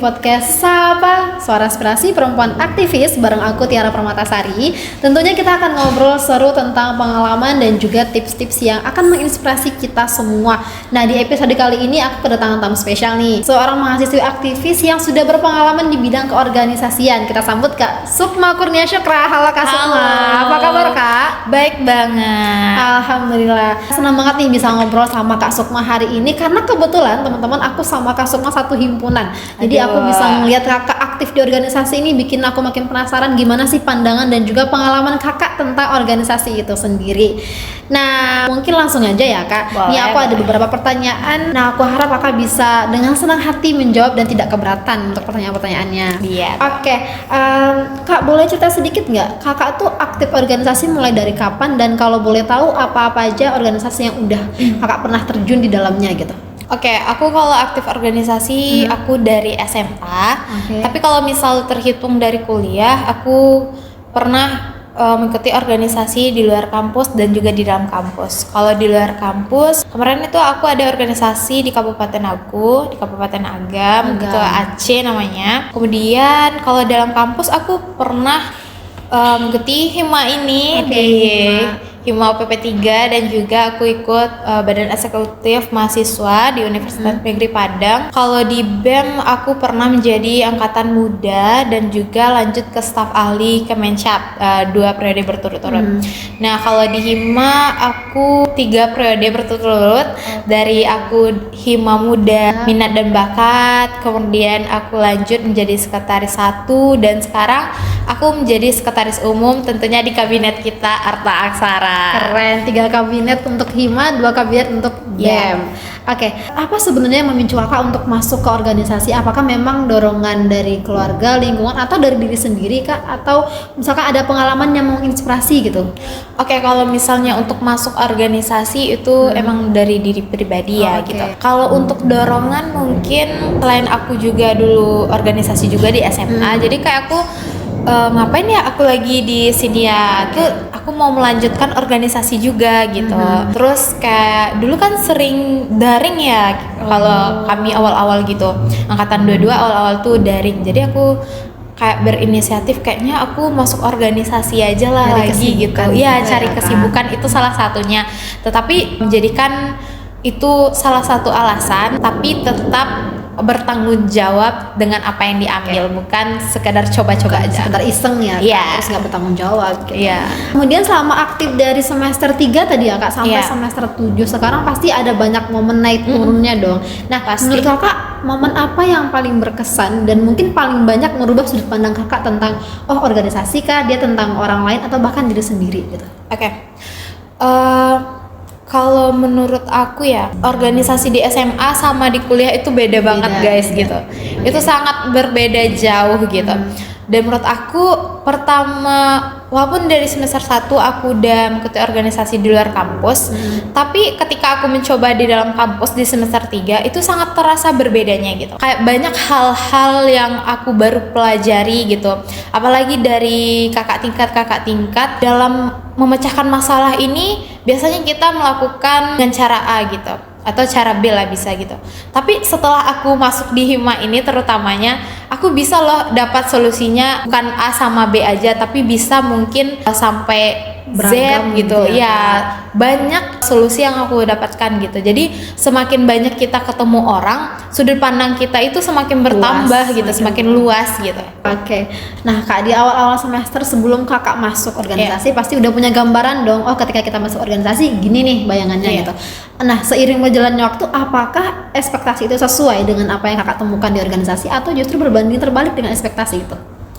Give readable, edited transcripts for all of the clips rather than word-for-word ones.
podcast Sapa, Suara Aspirasi Perempuan Aktivis bareng aku Tiara Permatasari. Tentunya kita akan ngobrol seru tentang pengalaman dan juga tips-tips yang akan menginspirasi kita semua. Nah, di episode kali ini aku kedatangan tamu spesial nih, seorang mahasiswi aktivis yang sudah berpengalaman di bidang keorganisasian. Kita sambut Kak Sukma Kurnia Syukra. Halo Kak Sukma, apa kabar Kak? Baik banget. Alhamdulillah. Senang banget nih bisa ngobrol sama Kak Sukma hari ini karena kebetulan teman-teman aku sama Kak Sukma satu himpunan. Jadi aku bisa ngelihat kakak aktif di organisasi ini bikin aku makin penasaran gimana sih pandangan dan juga pengalaman kakak tentang organisasi itu sendiri. Nah, mungkin langsung aja ya Kak. Boleh, Nih aku ada beberapa pertanyaan. Nah, aku harap kakak bisa dengan senang hati menjawab dan tidak keberatan untuk pertanyaan-pertanyaannya. Iya. Oke, Kak boleh cerita sedikit nggak? Kakak tuh aktif organisasi mulai dari kapan dan kalau boleh tahu apa-apa aja organisasi yang udah kakak pernah terjun di dalamnya gitu? Oke, aku kalau aktif organisasi aku dari SMA. Tapi kalau misal terhitung dari kuliah, aku pernah mengikuti organisasi di luar kampus dan juga di dalam kampus. Kalau di luar kampus, kemarin itu aku ada organisasi di kabupaten aku, di Kabupaten Agam. Gitu, Aceh namanya. Kemudian kalau dalam kampus aku pernah mengikuti Hima ini di Hima UPP 3 dan juga aku ikut Badan Eksekutif Mahasiswa di Universitas Negeri Padang. Kalau di BEM aku pernah menjadi angkatan muda dan juga lanjut ke staf ahli Kemensyap 2 periode berturut-turut. Nah, kalau di Hima aku 3 periode berturut-turut. Dari aku Hima Muda Minat dan Bakat, kemudian aku lanjut menjadi sekretaris 1 dan sekarang aku menjadi sekretaris umum tentunya di kabinet kita Arta Aksara. Keren, 3 kabinet untuk Hima, 2 kabinet untuk BEM. Oke, apa sebenarnya yang memicu kakak untuk masuk ke organisasi? Apakah memang dorongan dari keluarga, lingkungan, atau dari diri sendiri kak? Atau misalkan ada pengalaman yang menginspirasi gitu? Oke, kalau misalnya untuk masuk organisasi itu emang dari diri pribadi ya gitu. Kalau untuk dorongan mungkin selain aku juga dulu organisasi juga di SMA, jadi kayak aku ngapain ya aku lagi di sini ya, aku mau melanjutkan organisasi juga gitu. Terus kayak dulu kan sering daring ya kalau kami awal-awal gitu, angkatan 22 awal-awal tuh daring, jadi aku kayak berinisiatif kayaknya aku masuk organisasi aja lah cari lagi gitu ya, cari kesibukan itu salah satunya, tetapi menjadikan itu salah satu alasan tapi tetap bertanggung jawab dengan apa yang diambil, bukan sekedar coba-coba aja, sekedar iseng ya, terus nggak bertanggung jawab gitu. Kemudian selama aktif dari semester 3 tadi ya kak sampai semester 7 sekarang pasti ada banyak momen naik turunnya dong. Nah, menurut kakak momen apa yang paling berkesan dan mungkin paling banyak merubah sudut pandang kakak tentang organisasi kah, dia tentang orang lain atau bahkan diri sendiri gitu? Kalau menurut aku ya, organisasi di SMA sama di kuliah itu beda banget guys gitu. Itu sangat berbeda jauh gitu. Dan menurut aku pertama, walaupun dari semester 1 aku udah mengikuti organisasi di luar kampus, tapi ketika aku mencoba di dalam kampus di semester 3 itu sangat terasa berbedanya gitu. Kayak banyak hal-hal yang aku baru pelajari gitu. Apalagi dari kakak tingkat dalam memecahkan masalah ini biasanya kita melakukan dengan cara A gitu atau cara B lah bisa gitu. Tapi setelah aku masuk di Hima ini terutamanya aku bisa loh dapat solusinya bukan A sama B aja tapi bisa mungkin sampai beragam Z gitu ya. Banyak solusi yang aku dapatkan gitu. Jadi semakin banyak kita ketemu orang, sudut pandang kita itu semakin bertambah luas, gitu, semakin luas gitu. Nah kak, di awal-awal semester sebelum kakak masuk organisasi pasti udah punya gambaran dong, ketika kita masuk organisasi gini nih bayangannya gitu. Nah, seiring berjalannya waktu apakah ekspektasi itu sesuai dengan apa yang kakak temukan di organisasi atau justru berbanding terbalik dengan ekspektasi itu?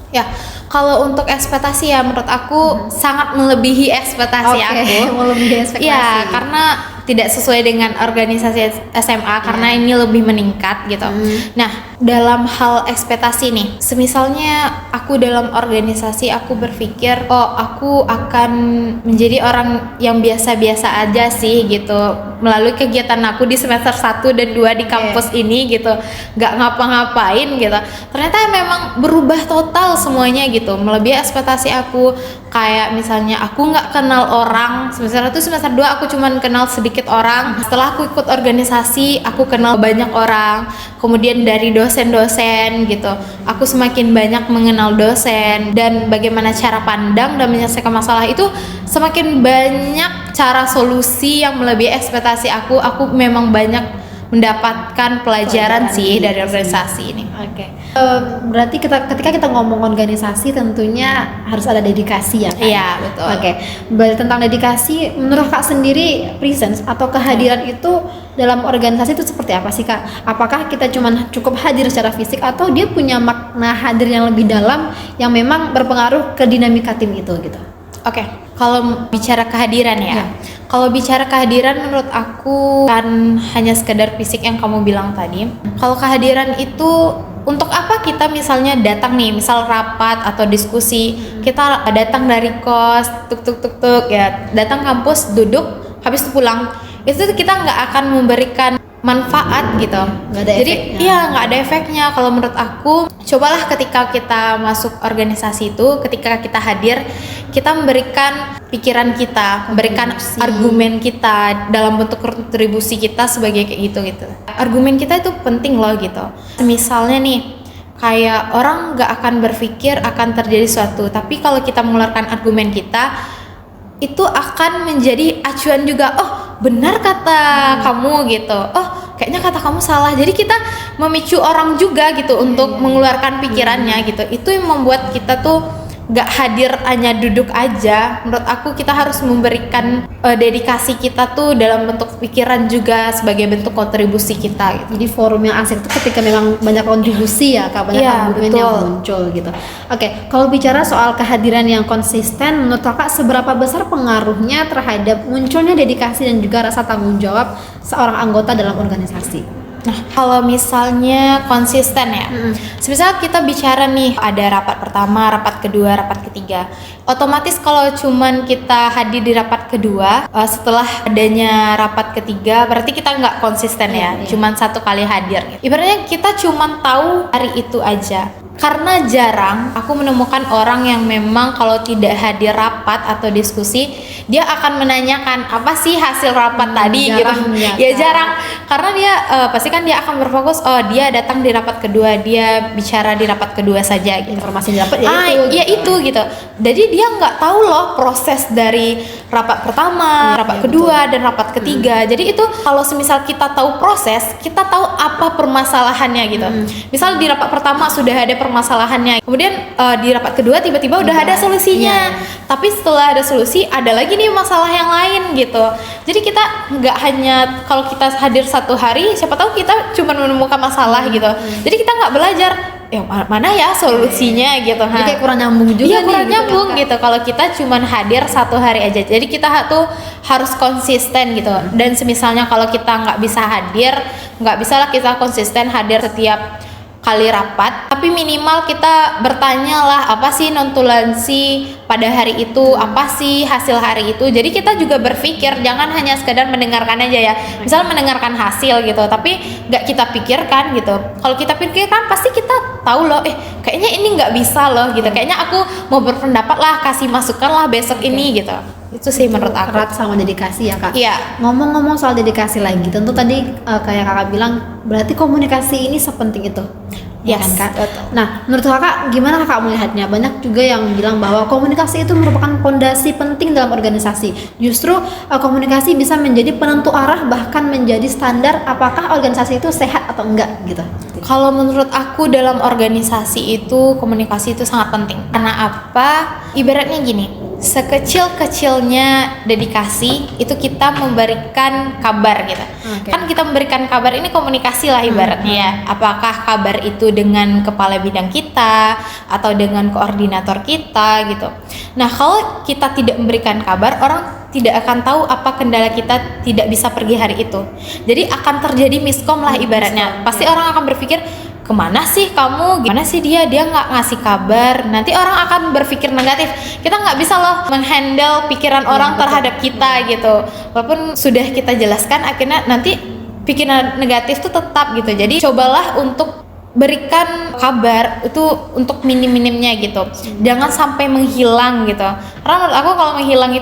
Ya, kalau untuk ekspektasi ya menurut aku sangat melebihi ekspektasi aku. Melebihi ekspektasi. Ya, karena tidak sesuai dengan organisasi SMA karena ini lebih meningkat gitu. Nah, dalam hal ekspektasi nih, semisalnya aku dalam organisasi aku berpikir aku akan menjadi orang yang biasa-biasa aja sih gitu melalui kegiatan aku di semester 1 dan 2 di kampus ini gitu, nggak ngapa-ngapain gitu. Ternyata memang berubah total semuanya gitu, melebihi ekspektasi aku. Kayak misalnya aku nggak kenal orang, semester 1 semester 2 aku cuman kenal sedikit orang. Setelah aku ikut organisasi aku kenal banyak orang, kemudian dari dosen-dosen gitu. Aku semakin banyak mengenal dosen dan bagaimana cara pandang dan menyelesaikan masalah itu, semakin banyak cara solusi yang melebihi ekspektasi aku. Aku memang banyak mendapatkan pelajaran sih dari organisasi ini. Oke. Berarti ketika kita ngomong organisasi tentunya harus ada dedikasi ya kan? Iya, betul. Oke. Berarti tentang dedikasi, menurut Kak sendiri presence atau kehadiran itu dalam organisasi itu seperti apa sih Kak? Apakah kita cukup hadir secara fisik atau dia punya makna hadir yang lebih dalam yang memang berpengaruh ke dinamika tim itu gitu? Oke, kalau bicara kehadiran ya. Kalau bicara kehadiran menurut aku kan hanya sekedar fisik yang kamu bilang tadi. Kalau kehadiran itu untuk apa kita misalnya datang nih, misal rapat atau diskusi, kita datang dari kos, tuk ya, datang kampus, duduk, habis itu pulang. Itu kita nggak akan memberikan manfaat gitu. Nggak ada Jadi efeknya. iya nggak ada efeknya. Kalau menurut aku, cobalah ketika kita masuk organisasi itu, ketika kita hadir, kita memberikan pikiran kita, memberikan argumen kita dalam bentuk kontribusi kita sebagai kayak gitu. Argumen kita itu penting loh gitu. Misalnya nih, kayak orang nggak akan berpikir akan terjadi suatu, tapi kalau kita mengeluarkan argumen kita, itu akan menjadi acuan juga. Oh, benar kata kamu gitu. Oh, kayaknya kata kamu salah. Jadi kita memicu orang juga gitu untuk mengeluarkan pikirannya gitu. Itu yang membuat kita tuh gak hadir hanya duduk aja. Menurut aku kita harus memberikan dedikasi kita tuh dalam bentuk pikiran juga sebagai bentuk kontribusi kita gitu. Jadi forum yang asik itu ketika memang banyak kontribusi ya Kak, banyak argumen yang muncul gitu. Oke, kalau bicara soal kehadiran yang konsisten, menurut Kakak seberapa besar pengaruhnya terhadap munculnya dedikasi dan juga rasa tanggung jawab seorang anggota dalam organisasi? Nah, kalau misalnya konsisten ya, semisal kita bicara nih ada rapat pertama, rapat kedua, rapat ketiga, otomatis kalau cuman kita hadir di rapat kedua, setelah adanya rapat ketiga, berarti kita nggak konsisten ya, cuman satu kali hadir. Ibaratnya kita cuman tahu hari itu aja. Karena jarang aku menemukan orang yang memang kalau tidak hadir rapat atau diskusi, dia akan menanyakan apa sih hasil rapat tadi jarang, gitu. Ya jarang, karena dia pasti kan dia akan berfokus, oh dia datang di rapat kedua, dia bicara di rapat kedua saja gitu. Informasi yang dapat ya itu gitu. Jadi dia nggak tahu loh proses dari rapat pertama, rapat kedua dan rapat ketiga. Jadi itu kalau semisal kita tahu proses, kita tahu apa permasalahannya gitu. Misal di rapat pertama sudah ada permasalahannya, kemudian di rapat kedua tiba-tiba udah ada solusinya. Tapi setelah ada solusi, ada lagi nih masalah yang lain gitu. Jadi kita nggak hanya kalau kita hadir satu hari, siapa tahu kita cuma menemukan masalah gitu. Jadi kita nggak belajar yang mana ya solusinya gitu. Jadi kayak kurang nyambung juga Iya, nih. kurang nyambung Kak. gitu kalau kita cuman hadir satu hari aja. Jadi kita tuh harus konsisten gitu. Dan semisalnya kalau kita nggak bisa hadir, nggak bisa lah kita konsisten hadir setiap kali rapat, tapi minimal kita bertanya lah apa sih nontulensi pada hari itu, apa sih hasil hari itu. Jadi kita juga berpikir, jangan hanya sekedar mendengarkan aja ya. Misal mendengarkan hasil gitu, tapi nggak kita pikirkan gitu. Kalau kita pikirkan pasti kita tahu loh, kayaknya ini nggak bisa loh gitu. Kayaknya aku mau berpendapat lah, kasih masukan lah besok ini gitu. Itu sih menurut aku. Erat sama dedikasi ya Kak. Iya. Ngomong-ngomong soal dedikasi lagi, tentu tadi kayak Kakak bilang, berarti komunikasi ini sepenting itu. Yes, ya kan, Kak? betul. Nah, menurut Kakak gimana Kakak melihatnya? Banyak juga yang bilang bahwa komunikasi itu merupakan fondasi penting dalam organisasi. Justru komunikasi bisa menjadi penentu arah, bahkan menjadi standar apakah organisasi itu sehat atau enggak gitu. Kalau menurut aku dalam organisasi itu komunikasi itu sangat penting. Karena apa? Ibaratnya gini, sekecil-kecilnya dedikasi itu kita memberikan kabar gitu. Kan kita memberikan kabar ini komunikasi lah ibaratnya ya. Apakah kabar itu dengan kepala bidang kita atau dengan koordinator kita gitu. Nah, kalau kita tidak memberikan kabar, orang tidak akan tahu apa kendala kita tidak bisa pergi hari itu. Jadi akan terjadi miskom lah ibaratnya. Pasti orang akan berpikir, kemana sih kamu, gimana sih dia nggak ngasih kabar. Nanti orang akan berpikir negatif. Kita nggak bisa loh menghandle pikiran orang terhadap kita gitu. Walaupun sudah kita jelaskan, akhirnya nanti pikiran negatif tuh tetap gitu. Jadi cobalah untuk berikan kabar itu untuk minim-minimnya gitu. Jangan sampai menghilang gitu. Karena menurut aku kalau menghilang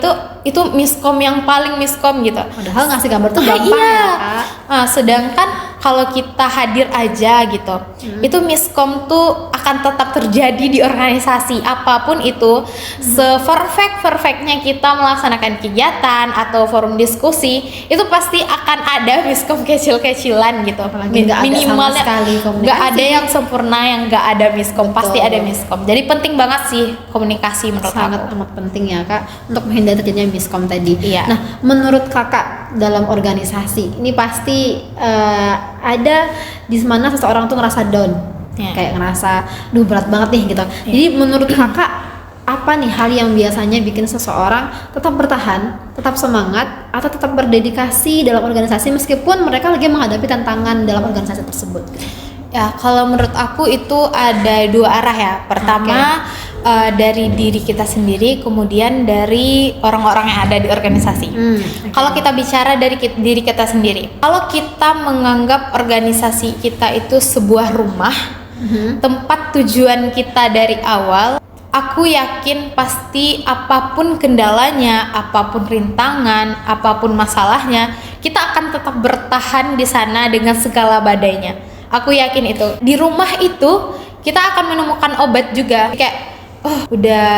itu miskom yang paling miskom gitu. Padahal ngasih gambar tuh gampang iya. ya Kak. Nah, sedangkan kalau kita hadir aja gitu, itu miskom tuh akan tetap terjadi di organisasi apapun itu. Se-perfectnya kita melaksanakan kegiatan atau forum diskusi, itu pasti akan ada miskom kecil-kecilan gitu. Apalagi nggak ada sama sekali komunikasi. Nggak ada yang sempurna yang nggak ada miskom. Betul. Pasti ada miskom. Jadi penting banget sih komunikasi menurut Sangat aku. amat penting ya Kak untuk menghindari terjadinya miskom tadi. Iya. Nah, menurut Kakak dalam organisasi ini pasti ada di mana seseorang tuh ngerasa down, kayak ngerasa, duh berat banget nih gitu. Jadi menurut Kakak apa nih hal yang biasanya bikin seseorang tetap bertahan, tetap semangat, atau tetap berdedikasi dalam organisasi meskipun mereka lagi menghadapi tantangan dalam organisasi tersebut? Ya, kalau menurut aku itu ada dua arah ya. Pertama, dari diri kita sendiri, kemudian dari orang-orang yang ada di organisasi. Kalau kita bicara dari diri kita sendiri, kalau kita menganggap organisasi kita itu sebuah rumah, tempat tujuan kita dari awal, aku yakin pasti apapun kendalanya, apapun rintangan, apapun masalahnya, kita akan tetap bertahan di sana dengan segala badainya. Aku yakin itu. Di rumah itu kita akan menemukan obat juga. Kayak, oh udah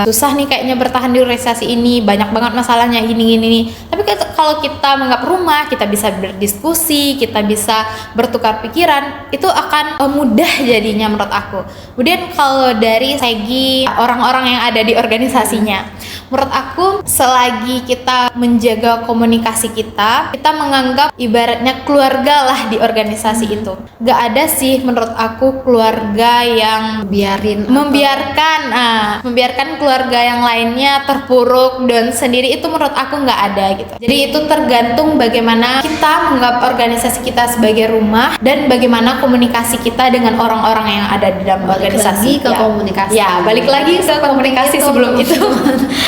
susah nih kayaknya bertahan di organisasi ini, banyak banget masalahnya ini. Tapi kalau kita menganggap rumah, kita bisa berdiskusi, kita bisa bertukar pikiran, itu akan mudah jadinya menurut aku. Kemudian kalau dari segi orang-orang yang ada di organisasinya, menurut aku selagi kita menjaga komunikasi kita menganggap ibaratnya keluarga lah di organisasi itu. Gak ada sih menurut aku keluarga yang membiarkan keluarga yang lainnya terpuruk dan sendiri, itu menurut aku nggak ada gitu. Jadi itu tergantung bagaimana kita menganggap organisasi kita sebagai rumah dan bagaimana komunikasi kita dengan orang-orang yang ada di dalam organisasi. Ke komunikasi. Ya, balik lagi ke komunikasi sebelum itu.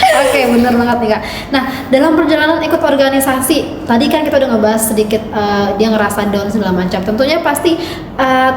Oke, benar banget nih Kak. Nah, dalam perjalanan ikut organisasi, tadi kan kita udah ngebahas sedikit dia ngerasa down segala macam. Tentunya pasti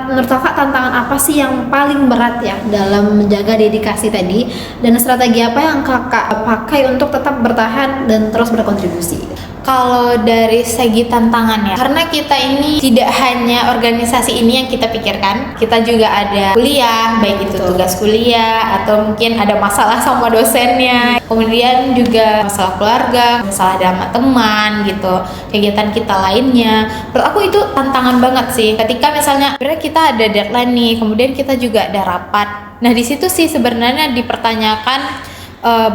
menurut Kakak tantangan apa sih yang paling berat ya dalam menjaga dedikasi tadi, dan strategi apa yang Kakak pakai untuk tetap bertahan dan terus berkontribusi? Kalau dari segi tantangannya, karena kita ini tidak hanya organisasi ini yang kita pikirkan, kita juga ada kuliah, baik itu tugas kuliah atau mungkin ada masalah sama dosennya, kemudian juga masalah keluarga, masalah sama teman gitu, kegiatan kita lainnya. Menurut aku itu tantangan banget sih. Ketika misalnya sebenarnya kita ada deadline nih, kemudian kita juga ada rapat. Nah di situ sih sebenarnya dipertanyakan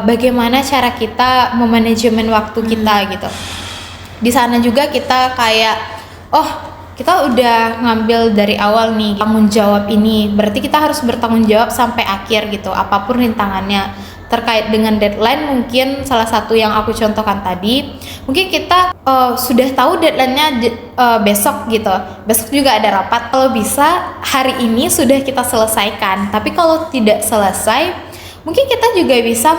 bagaimana cara kita memanajemen waktu kita gitu. Di sana juga kita kayak, oh kita udah ngambil dari awal nih tanggung jawab ini, berarti kita harus bertanggung jawab sampai akhir gitu, apapun rintangannya. Terkait dengan deadline, mungkin salah satu yang aku contohkan tadi, mungkin kita sudah tahu deadline-nya besok gitu, besok juga ada rapat, kalau bisa hari ini sudah kita selesaikan. Tapi kalau tidak selesai, mungkin kita juga bisa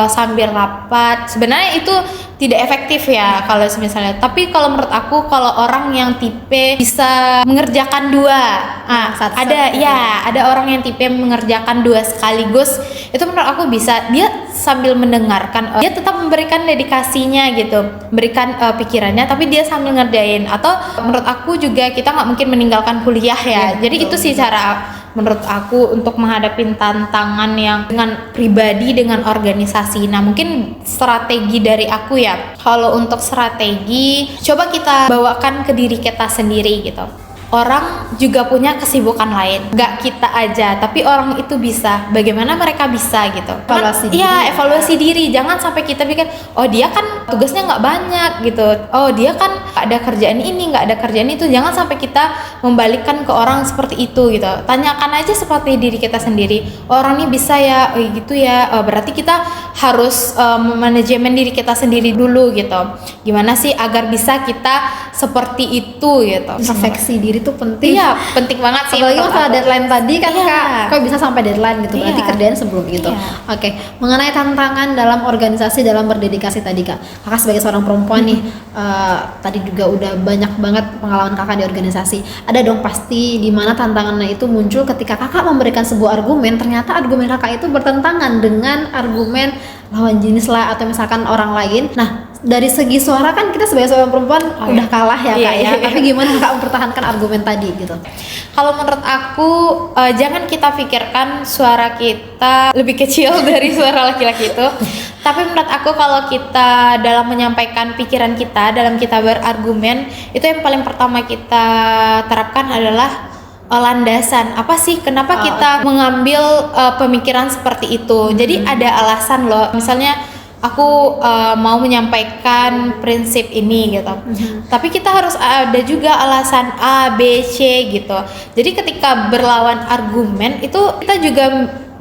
sambil rapat. Sebenarnya itu tidak efektif ya kalau misalnya. Tapi kalau menurut aku, kalau orang yang tipe bisa mengerjakan dua, ada orang yang tipe mengerjakan dua sekaligus, itu menurut aku bisa. Dia sambil mendengarkan, dia tetap memberikan dedikasinya gitu, berikan pikirannya, tapi dia sambil ngerjain. Atau menurut aku juga kita nggak mungkin meninggalkan kuliah ya. Jadi itu sih cara menurut aku untuk menghadapi tantangan yang dengan pribadi, dengan organisasi. Nah mungkin strategi dari aku ya, kalau untuk strategi coba kita bawakan ke diri kita sendiri gitu. Orang juga punya kesibukan lain, gak kita aja, tapi orang itu bisa. Bagaimana mereka bisa gitu? Evaluasi diri. Jangan sampai kita pikir, oh dia kan tugasnya nggak banyak gitu. Oh dia kan ada kerjaan ini, nggak ada kerjaan itu. Jangan sampai kita membalikkan ke orang seperti itu gitu. Tanyakan aja seperti diri kita sendiri. Oh, orang ini bisa ya, oh gitu ya. Berarti kita harus manajemen diri kita sendiri dulu gitu. Gimana sih agar bisa kita seperti itu gitu. Introspeksi diri itu penting. Iya, penting banget sih. Apalagi masalah deadline tadi kan Kak bisa sampai deadline gitu. Berarti kerjaan sebelum itu. Oke. Mengenai tantangan dalam organisasi, dalam berdedikasi tadi Kakak sebagai seorang perempuan nih, tadi juga udah banyak banget pengalaman Kakak di organisasi. Ada dong pasti di mana tantangannya itu muncul ketika Kakak memberikan sebuah argumen, ternyata argumen Kakak itu bertentangan dengan argumen lawan jenis lah atau misalkan orang lain. Nah, dari segi suara kan kita sebagai seorang perempuan udah kalah ya Kak ya. Tapi gimana Kak mempertahankan argumen tadi gitu? Kalau menurut aku jangan kita pikirkan suara kita lebih kecil dari suara laki-laki itu. Tapi menurut aku kalau kita dalam menyampaikan pikiran kita, dalam kita berargumen, itu yang paling pertama kita terapkan adalah landasan. Apa sih kenapa kita mengambil pemikiran seperti itu? Jadi ada alasan loh. Misalnya aku mau menyampaikan prinsip ini gitu. Tapi kita harus ada juga alasan A, B, C gitu. Jadi ketika berlawan argumen itu kita juga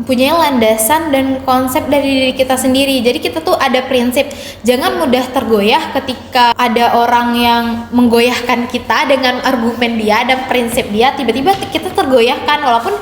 punya landasan dan konsep dari diri kita sendiri. Jadi kita tuh ada prinsip. Jangan mudah tergoyah ketika ada orang yang menggoyahkan kita dengan argumen dia dan prinsip dia. Tiba-tiba kita tergoyahkan walaupun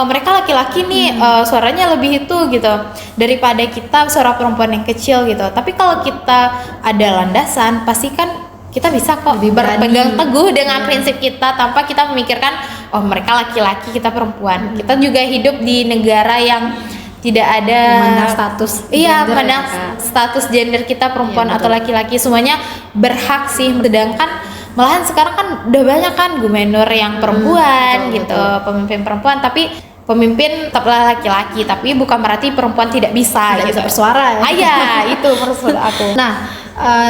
mereka laki-laki nih suaranya lebih itu gitu daripada kita suara perempuan yang kecil gitu. Tapi kalau kita ada landasan pasti kan kita bisa kok berpegang teguh dengan prinsip kita tanpa kita memikirkan oh mereka laki-laki kita perempuan. Kita juga hidup di negara yang tidak ada memandang status memandang status gender kita perempuan atau laki-laki, semuanya berhak sih. Sedangkan malahan sekarang kan udah banyak kan gubernur yang perempuan gitu, pemimpin perempuan, tapi pemimpin tetaplah laki-laki, tapi bukan berarti perempuan tidak bisa bisa bersuara ya. Itu maksud aku. Nah,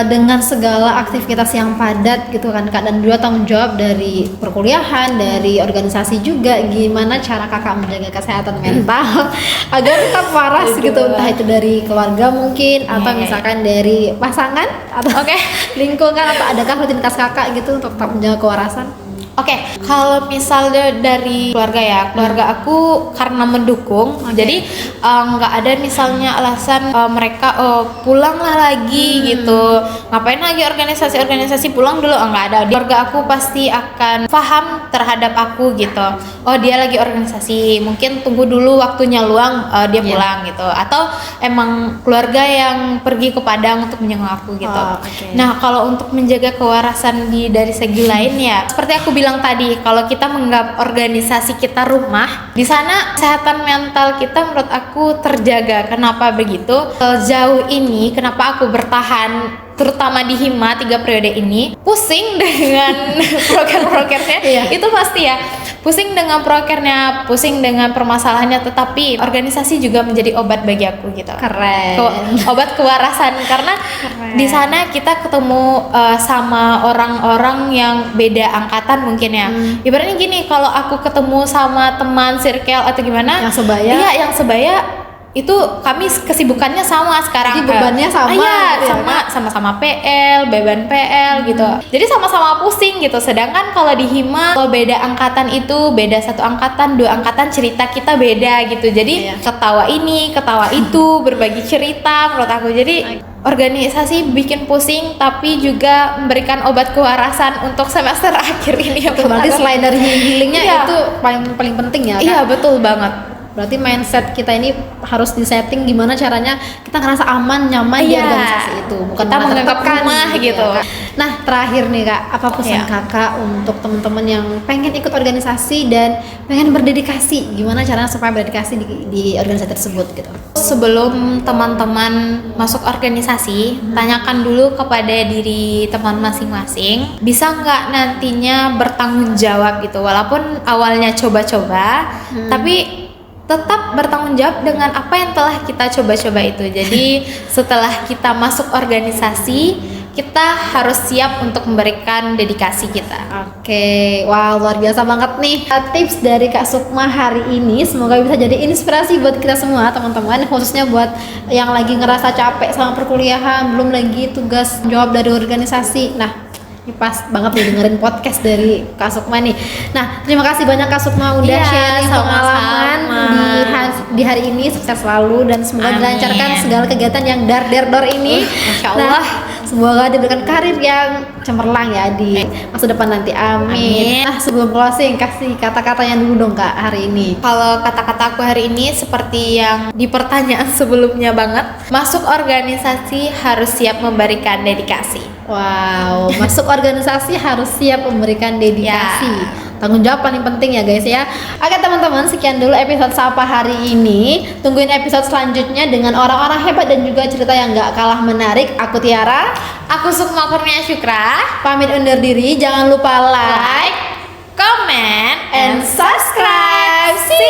dengan segala aktivitas yang padat gitu kan Kak, dan juga tanggung jawab dari perkuliahan, dari organisasi juga, gimana cara Kakak menjaga kesehatan mental agar tetap waras gitu, entah itu dari keluarga mungkin atau misalkan dari pasangan atau lingkungan, atau adakah rutinitas Kakak gitu untuk tetap menjaga kewarasan? Kalau misalnya dari keluarga ya, keluarga aku karena mendukung, jadi nggak ada misalnya alasan mereka pulanglah lagi gitu, ngapain lagi organisasi pulang dulu, nggak ada. Keluarga aku pasti akan paham terhadap aku gitu. Oh dia lagi organisasi, mungkin tunggu dulu waktunya luang dia pulang gitu. Atau emang keluarga yang pergi ke Padang untuk menjenguk aku gitu. Nah kalau untuk menjaga kewarasan dari segi lain ya, seperti aku bilang tadi, kalau kita menganggap organisasi kita rumah, di sana kesehatan mental kita menurut aku terjaga. Kenapa begitu? Sejauh ini kenapa aku bertahan terutama di Hima 3 periode ini, pusing dengan proker-prokernya itu pasti ya, pusing dengan prokernya, pusing dengan permasalahannya, tetapi organisasi juga menjadi obat bagi aku gitu. Keren. Obat kewarasan, karena di sana kita ketemu sama orang-orang yang beda angkatan mungkin ya. Ibaratnya gini, kalau aku ketemu sama teman circle atau gimana yang sebaya, yang sebaya itu kami kesibukannya sama sekarang. Jadi bebannya sama. Sama-sama PL, beban PL gitu. Jadi sama-sama pusing gitu. Sedangkan kalau di Hima, kalau beda angkatan itu, beda 1 angkatan, 2 angkatan, cerita kita beda gitu. Jadi ketawa ini, ketawa itu, berbagi cerita menurut aku. Jadi organisasi bikin pusing tapi juga memberikan obat kewarasan untuk semester akhir ini. Berarti selain dari healingnya itu paling penting ya Kak? Iya betul banget. Berarti mindset kita ini harus disetting gimana caranya kita ngerasa aman, nyaman di organisasi itu, bukan kita menganggap rumah gitu. Ya. Nah terakhir nih Kak, apa pesan Kakak untuk teman-teman yang pengen ikut organisasi dan pengen berdedikasi, gimana caranya supaya berdedikasi di organisasi tersebut gitu? Sebelum teman-teman masuk organisasi, tanyakan dulu kepada diri teman masing-masing, bisa nggak nantinya bertanggung jawab gitu, walaupun awalnya coba-coba, tapi tetap bertanggung jawab dengan apa yang telah kita coba-coba itu. Jadi setelah kita masuk organisasi, kita harus siap untuk memberikan dedikasi kita. Wow, luar biasa banget nih tips dari Kak Sukma hari ini. Semoga bisa jadi inspirasi buat kita semua teman-teman, khususnya buat yang lagi ngerasa capek sama perkuliahan, belum lagi tugas jawab dari organisasi. Nah ini pas banget nih dengerin podcast dari Kak Sukma nih. Nah, terima kasih banyak Kak Sukma udah sharing pengalaman di hari ini. Sukses selalu dan semoga dilancarkan segala kegiatan yang dar-der-dor ini. Masya Allah. Semoga diberikan karir yang cemerlang ya di masa depan nanti. Amin. Nah, sebelum closing kasih kata-katanya dulu dong Kak hari ini. Kalau kata-kata aku hari ini seperti yang di pertanyaan sebelumnya banget, masuk organisasi harus siap memberikan dedikasi. Wow, masuk organisasi harus siap memberikan dedikasi. tanggung jawab paling penting ya guys ya. Oke teman-teman, sekian dulu episode Sapa hari ini. Tungguin episode selanjutnya dengan orang-orang hebat dan juga cerita yang gak kalah menarik. Aku Tiara, Aku Sukma Kurnia Syukra. pamit undur diri. Jangan lupa like, Comment and subscribe. See